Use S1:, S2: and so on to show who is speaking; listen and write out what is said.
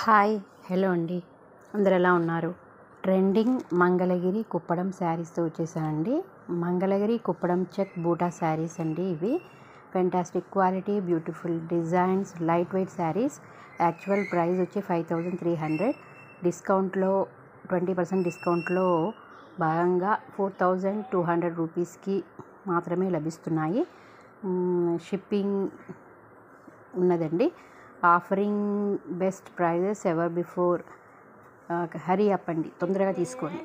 S1: Hi hello అండి, అందరు ఎలా ఉన్నారు? ట్రెండింగ్ మంగళగిరి కుప్పడం శారీస్తో వచ్చేసానండి. మంగళగిరి కుప్పడం చెక్ బూటా శారీస్ అండి. ఇవి fantastic quality, beautiful designs, light weight saris. Actual price వచ్చి 5300, డిస్కౌంట్లో 20% డిస్కౌంట్లో భాగంగా 4200 రూపీస్కి మాత్రమే లభిస్తున్నాయి. షిప్పింగ్ ఉన్నదండి. Offering best prizes ever before. Hurry up అండి, తొందరగా తీసుకోండి.